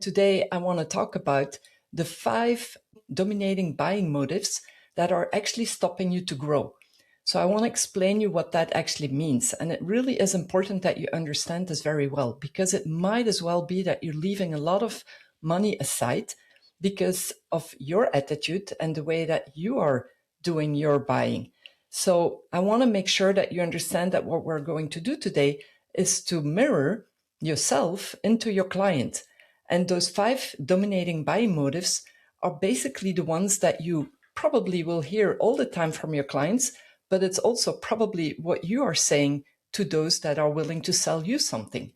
Today, I want to talk about the 5 dominating buying motives that are actually stopping you to grow. So I want to explain you what that actually means. And it really is important that you understand this very well, because it might as well be that you're leaving a lot of money aside because of your attitude and the way that you are doing your buying. So I want to make sure that you understand that what we're going to do today is to mirror yourself into your client. And those 5 dominating buying motives are basically the ones that you probably will hear all the time from your clients, but it's also probably what you are saying to those that are willing to sell you something.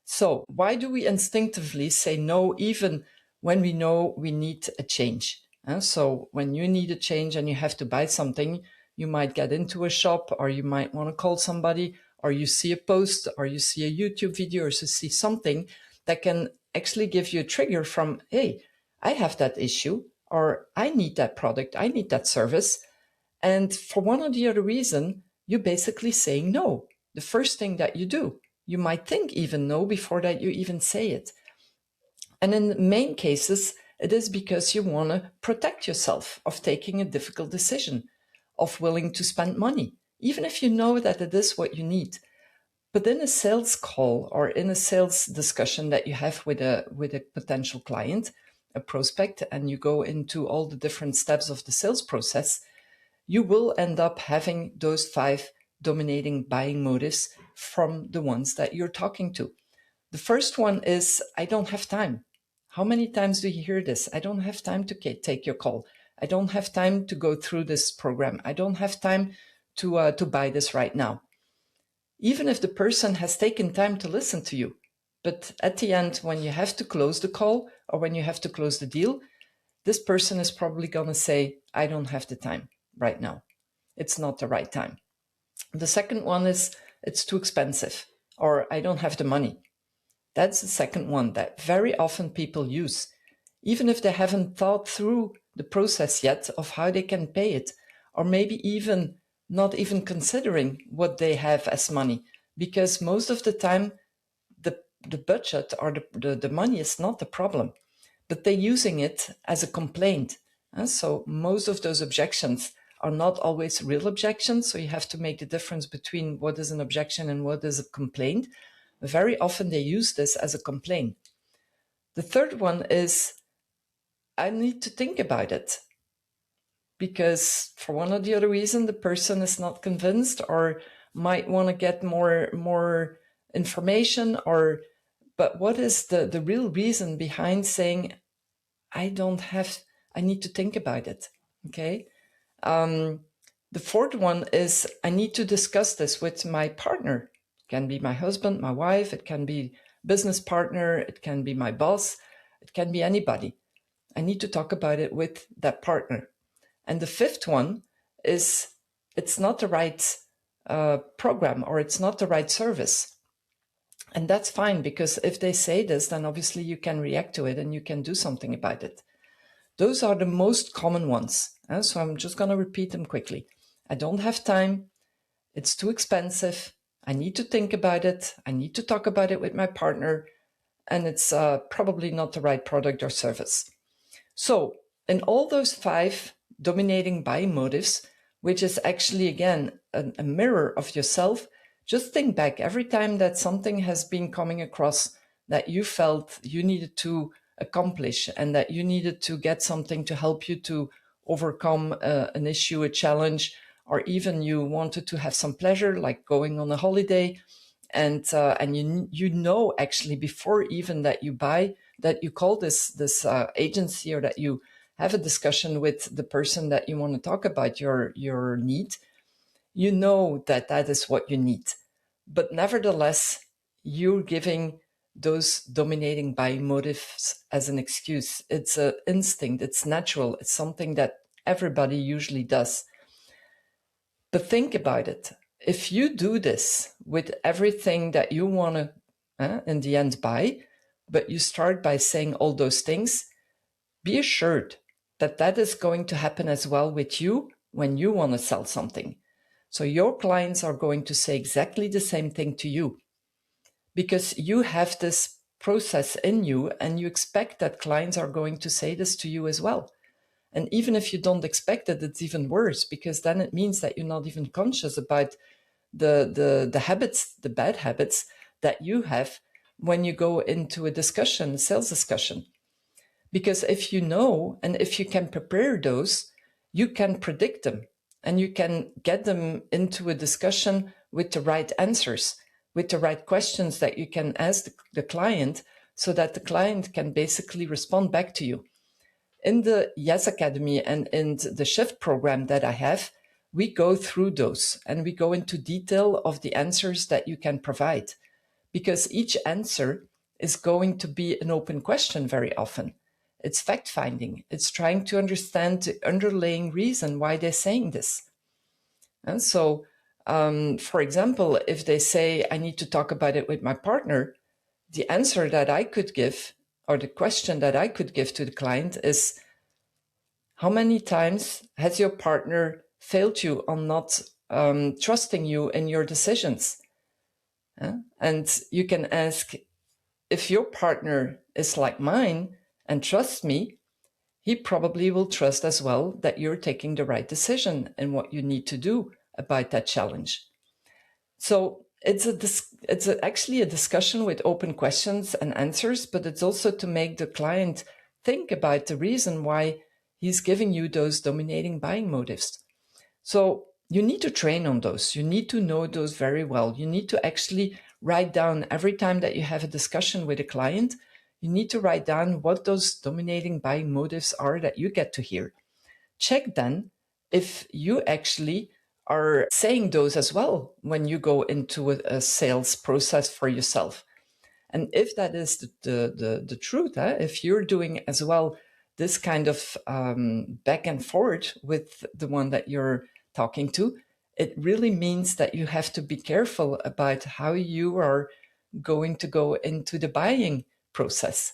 So why do we instinctively say no, even when we know we need a change? So when you need a change and you have to buy something, you might get into a shop, or you might want to call somebody, or you see a post, or you see a YouTube video, or you see something that can actually give you a trigger from, hey, I have that issue, or I need that product, I need that service. And for one or the other reason, you're basically saying no. The first thing that you do, you might think even no before that you even say it. And in the main cases, it is because you want to protect yourself of taking a difficult decision, of willing to spend money, even if you know that it is what you need. But in a sales call or in a sales discussion that you have with a potential client, a prospect, and you go into all the different steps of the sales process, you will end up having those 5 dominating buying motives from the ones that you're talking to. The first one is, I don't have time. How many times do you hear this? I don't have time to take your call. I don't have time to go through this program. I don't have time to buy this right now. Even if the person has taken time to listen to you. But at the end, when you have to close the call or when you have to close the deal, this person is probably going to say, I don't have the time right now. It's not the right time. The second one is, it's too expensive, or I don't have the money. That's the second one that very often people use, even if they haven't thought through the process yet of how they can pay it, or maybe even not even considering what they have as money, because most of the time the budget or the money is not the problem, but they're using it as a complaint. And so most of those objections are not always real objections. So you have to make the difference between what is an objection and what is a complaint. Very often they use this as a complaint. The third one is, I need to think about it, because for one or the other reason, the person is not convinced or might want to get more information, but what is the real reason behind saying, I need to think about it, okay? The fourth one is, I need to discuss this with my partner. It can be my husband, my wife, it can be business partner, it can be my boss, it can be anybody. I need to talk about it with that partner. And the fifth one is, it's not the right program, or it's not the right service. And that's fine, because if they say this, then obviously you can react to it and you can do something about it. Those are the most common ones. So I'm just going to repeat them quickly. I don't have time. It's too expensive. I need to think about it. I need to talk about it with my partner. And it's probably not the right product or service. So in all those 5 dominating buying motives, which is actually, again, a mirror of yourself, just think back every time that something has been coming across that you felt you needed to accomplish and that you needed to get something to help you to overcome an issue, a challenge, or even you wanted to have some pleasure, like going on a holiday, and you know actually before even that you buy, that you call this agency, or that you have a discussion with the person that you want to talk about your need, you know that that is what you need. But nevertheless, you're giving those dominating buying motives as an excuse. It's an instinct, it's natural, it's something that everybody usually does. But think about it. If you do this with everything that you want to, in the end, buy, but you start by saying all those things, be assured that that is going to happen as well with you when you want to sell something. So your clients are going to say exactly the same thing to you, because you have this process in you, and you expect that clients are going to say this to you as well. And even if you don't expect it, it's even worse, because then it means that you're not even conscious about the habits, the bad habits that you have when you go into a discussion, sales discussion. Because if you know, and if you can prepare those, you can predict them and you can get them into a discussion with the right answers, with the right questions that you can ask the client, so that the client can basically respond back to you. In the Yes Academy and in the Shift program that I have, we go through those and we go into detail of the answers that you can provide, because each answer is going to be an open question very often. It's fact-finding. It's trying to understand the underlying reason why they're saying this. And so, for example, if they say, I need to talk about it with my partner, the answer that I could give, or the question that I could give to the client is, how many times has your partner failed you on not trusting you in your decisions? And you can ask, if your partner is like mine and trusts me, he probably will trust as well that you're taking the right decision and what you need to do about that challenge. So it's actually a discussion with open questions and answers, but it's also to make the client think about the reason why he's giving you those dominating buying motives. So you need to train on those. You need to know those very well. You need to actually write down every time that you have a discussion with a client, you need to write down what those dominating buying motives are that you get to hear. Check then if you actually are saying those as well when you go into a sales process for yourself. And if that is the truth, if you're doing as well this kind of back and forth with the one that you're talking to, it really means that you have to be careful about how you are going to go into the buying process.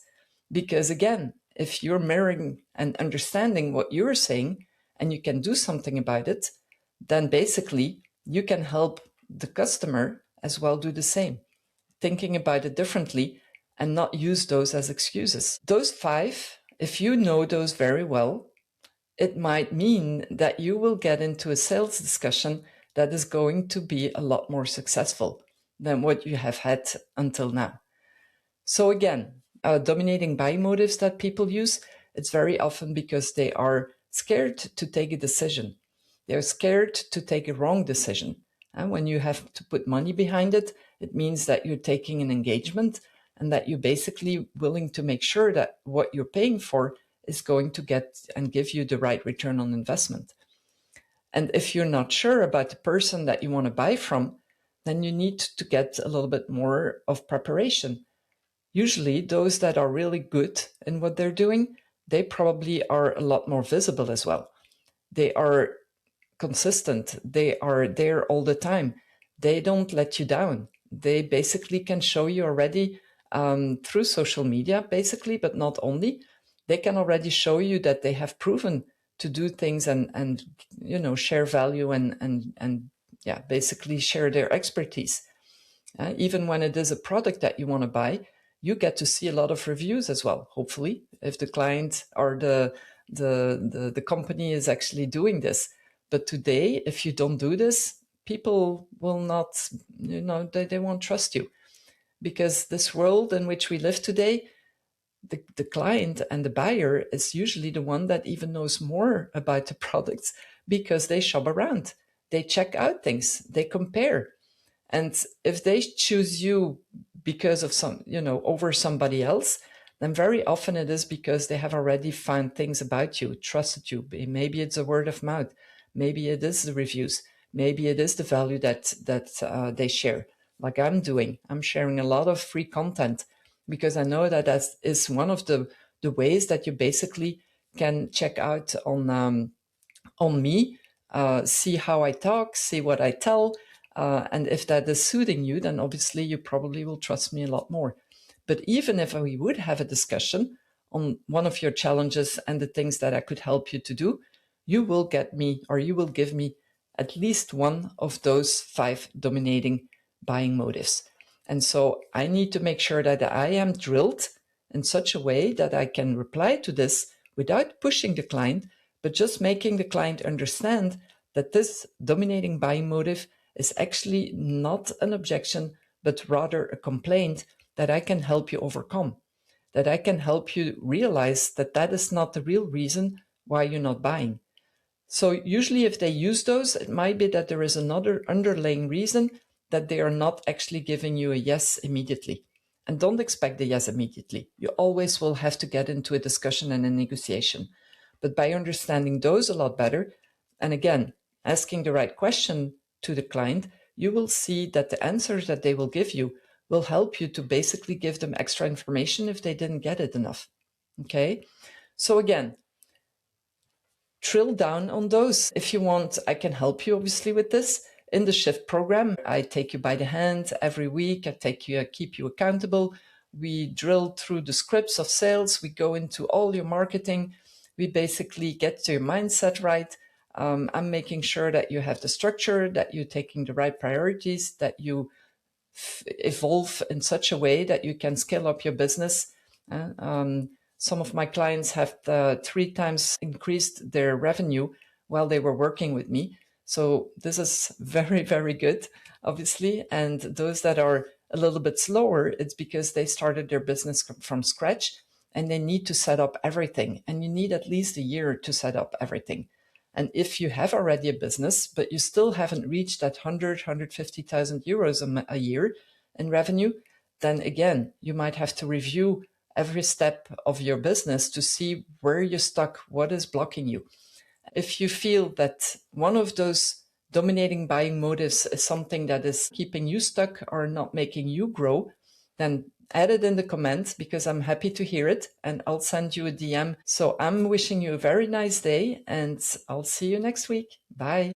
Because again, if you're mirroring and understanding what you're saying and you can do something about it, then basically you can help the customer as well do the same, thinking about it differently and not use those as excuses. Those 5, if you know those very well, it might mean that you will get into a sales discussion that is going to be a lot more successful than what you have had until now. So again, dominating buying motives that people use, it's very often because they are scared to take a decision. They're scared to take a wrong decision. And when you have to put money behind it, it means that you're taking an engagement and that you're basically willing to make sure that what you're paying for is going to get and give you the right return on investment. And if you're not sure about the person that you want to buy from, then you need to get a little bit more of preparation. Usually those that are really good in what they're doing, they probably are a lot more visible as well. They are consistent. They are there all the time. They don't let you down. They basically can show you already through social media, basically, but not only. They can already show you that they have proven to do things and share value and basically share their expertise. Even when it is a product that you want to buy, you get to see a lot of reviews as well, hopefully, if the client or the company is actually doing this. But today, if you don't do this, people will not, they won't trust you. Because this world in which we live today, the client and the buyer is usually the one that even knows more about the products, because they shop around, they check out things, they compare. And if they choose you because of over somebody else, then very often it is because they have already found things about you, trusted you. Maybe it's a word of mouth. Maybe it is the reviews. Maybe it is the value that they share. Like I'm doing. I'm sharing a lot of free content because I know that is one of the ways that you basically can check out on me, see how I talk, see what I tell. And if that is suiting you, then obviously you probably will trust me a lot more. But even if we would have a discussion on one of your challenges and the things that I could help you to do, you will get me, or you will give me at least one of those 5 dominating buying motives. And so I need to make sure that I am drilled in such a way that I can reply to this without pushing the client, but just making the client understand that this dominating buying motive is actually not an objection, but rather a complaint that I can help you overcome, that I can help you realize that that is not the real reason why you're not buying. So usually if they use those, it might be that there is another underlying reason that they are not actually giving you a yes immediately. And don't expect a yes immediately. You always will have to get into a discussion and a negotiation. But by understanding those a lot better, and again, asking the right question to the client, you will see that the answers that they will give you will help you to basically give them extra information if they didn't get it enough. Okay? So again, drill down on those. If you want, I can help you obviously with this. In the Shift program, I take you by the hand every week. I keep you accountable. We drill through the scripts of sales. We go into all your marketing. We basically get your mindset right. I'm making sure that you have the structure, that you're taking the right priorities, that you evolve in such a way that you can scale up your business. Some of my clients have 3 times increased their revenue while they were working with me. So this is very, very good, obviously. And those that are a little bit slower, it's because they started their business from scratch and they need to set up everything. And you need at least a year to set up everything. And if you have already a business, but you still haven't reached that 150,000 euros a year in revenue, then again, you might have to review every step of your business to see where you're stuck, what is blocking you. If you feel that one of those dominating buying motives is something that is keeping you stuck or not making you grow, then add it in the comments because I'm happy to hear it and I'll send you a DM. So I'm wishing you a very nice day and I'll see you next week. Bye.